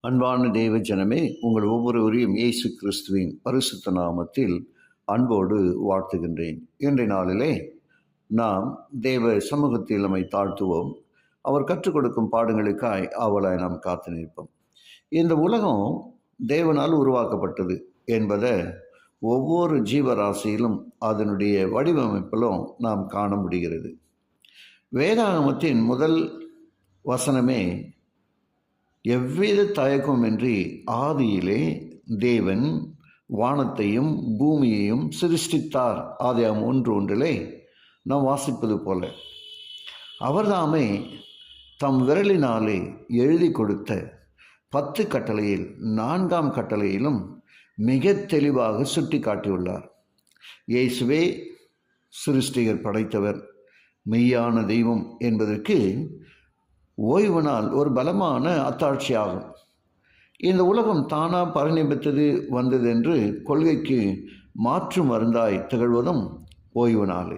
அன்பான தேவ ஜனமே, உங்கள் ஒவ்வொருவரையும் இயேசு கிறிஸ்துவின் பரிசுத்த நாமத்தில் அன்போடு வாழ்த்துகின்றேன். இன்றைய நாளிலே நாம் தேவ சமூகத்தில் நம்மை தாழ்த்துவோம். அவர் கற்றுக் கொடுக்கும் பாடங்களுக்காய் அவளாய் நாம் காத்து நிற்போம். இந்த உலகம் தேவனால் உருவாக்கப்பட்டது என்பதை ஒவ்வொரு ஜீவராசியிலும் அதனுடைய வடிவமைப்பிலும் நாம் காண முடிகிறது. வேதாகமத்தின் முதல் வசனமே எவ்வித தயக்கமின்றி ஆதியிலே தேவன் வானத்தையும் பூமியையும் சிருஷ்டித்தார். ஆதியாகமம் 1:1 நாம் வாசிப்பது போல அவர்தாமே தம் விரலினாலே எழுதி கொடுத்த 10 கட்டளையில் 4ஆம் கட்டளையிலும் மிக தெளிவாக சுட்டி காட்டியுள்ளார். இயேசுவே சிருஷ்டிகர், படைத்தவர், மெய்யான தெய்வம் என்பதற்கு ஓய்வு நாள் ஒரு பலமான அத்தாட்சியாகும். இந்த உலகம் தானாக பரிணமித்தது வந்தது என்று கொள்கைக்கு மாற்று மருந்தாய் திகழ்வதும் ஓய்வு நாளை.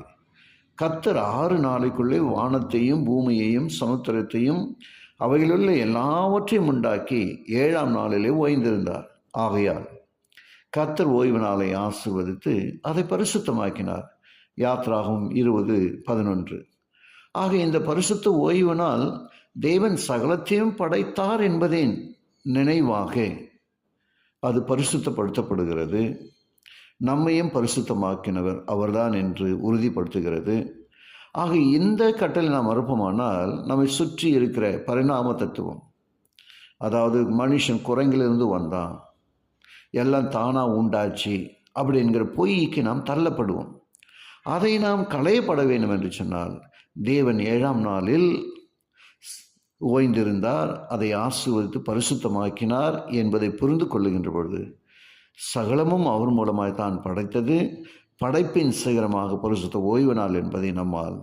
கர்த்தர் 6 நாளைக்குள்ளே வானத்தையும் பூமியையும் சமுத்திரத்தையும் அவையிலுள்ள எல்லாவற்றையும் உண்டாக்கி 7ஆம் நாளிலே ஓய்ந்திருந்தார். ஆகையால் கர்த்தர் ஓய்வு நாளை ஆசீர்வதித்து அதை பரிசுத்தமாக்கினார். யாத்ராகமம் 20:11. ஆக இந்த பரிசுத்த ஓய்வு நாள் தேவன் சகலத்தையும் படைத்தார் என்பதின் நினைவாக அது பரிசுத்தப்படுத்தப்படுகிறது. நம்மையும் பரிசுத்தமாக்கினவர் அவர்தான் என்று உறுதிப்படுத்துகிறது. ஆக இந்த கட்டளை நாம் மறுப்போமானால் நம்மை சுற்றி இருக்கிற பரிணாம தத்துவம், அதாவது மனுஷன் குரங்கிலிருந்து வந்தான், எல்லாம் தானாக உண்டாச்சு அப்படிங்கிற பொய்க்கு நாம் தள்ளப்படுவோம். அதை நாம் களையப்பட வேண்டும் என்று சொன்னால் தேவன் 7ஆம் நாளில் ஓய்ந்திருந்தார், அதை ஆசீர்வதித்து பரிசுத்தமாக்கினார் என்பதை புரிந்து கொள்ளுகின்ற பொழுது சகலமும் அவர் மூலமாய் தான் படைத்தது, படைப்பின் சிகரமாக பரிசுத்த ஓய்வு நாள் என்பதை நம்மால்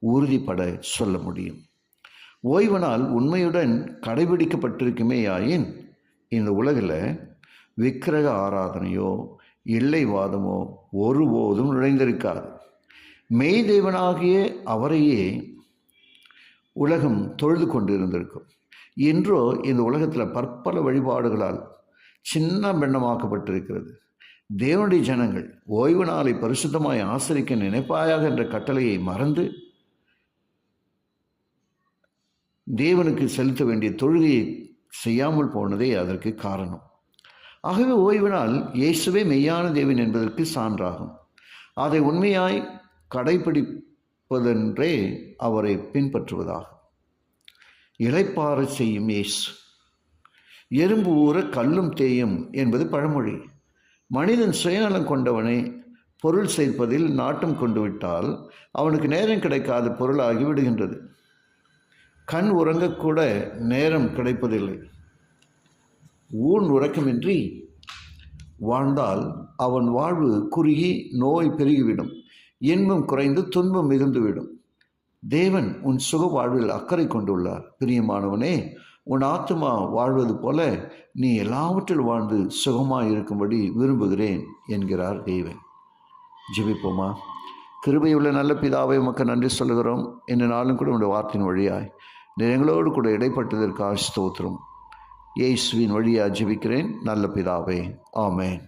உறுதிப்பட சொல்ல முடியும். ஓய்வு நாள் உண்மையுடன் கடைபிடிக்கப்பட்டிருக்குமேயாயின் இந்த உலகில் விக்கிரக ஆராதனையோ இல்லைவாதமோ ஒருபோதும் நுழைந்திருக்காது. மெய் தேவனாகிய அவரையே உலகம் தொழுது கொண்டு இருந்திருக்கும். இன்றோ இந்த உலகத்தில் பற்பல வழிபாடுகளால் சின்ன பெண்ணமாக்கப்பட்டிருக்கிறது. தேவனுடைய ஜனங்கள் ஓய்வு நாளை பரிசுத்தமாய் ஆசரிக்க நினைப்பாயாக என்ற கட்டளையை மறந்து தேவனுக்கு செலுத்த வேண்டிய தொழுகையை செய்யாமல் போனதே அதற்கு காரணம். ஆகவே ஓய்வு நாள் இயேசுவே மெய்யான தேவன் என்பதற்கு சான்றாகும். அதை உண்மையாய் கடைபிடிப்பதென்றே அவரை பின்பற்றுவதாகும். இளைப்பாற செய்யும் இயேசு. எறும்பு ஊற கல்லும் தேயும் என்பது பழமொழி. மனிதன் சுயநலம் கொண்டவனை பொருள் சேர்ப்பதில் நாட்டம் கொண்டு விட்டால் அவனுக்கு நேரம் கிடைக்காத பொருளாகி விடுகின்றது. கண் உறங்கக்கூட நேரம் கிடைப்பதில்லை. ஊன் உறக்கமின்றி வாழ்ந்தால் அவன் வாழ்வு குறுகி நோய் பெருகிவிடும், இன்பம் குறைந்து துன்பம் மிகுந்துவிடும். தேவன் உன் சுக வாழ்வில் அக்கறை கொண்டுள்ளார். பிரியமானவனே, உன் ஆத்துமா வாழ்வது போல நீ எல்லாவற்றில் வாழ்ந்து சுகமாக இருக்கும்படி விரும்புகிறேன் என்கிறார் தேவன். ஜெபிப்போமா. கிருபையுள்ள நல்ல பிதாவை உமக்கு நன்றி சொல்லுகிறோம். இந்த நாளும் கூட உங்களுடைய வார்த்தையின் வழியாய் எங்களோடு கூட இடைப்பட்டதற்காக ஸ்தோத்திரம். இயேசுவின் வழியாக ஜெபிக்கிறேன் நல்ல பிதாவே, ஆமென்.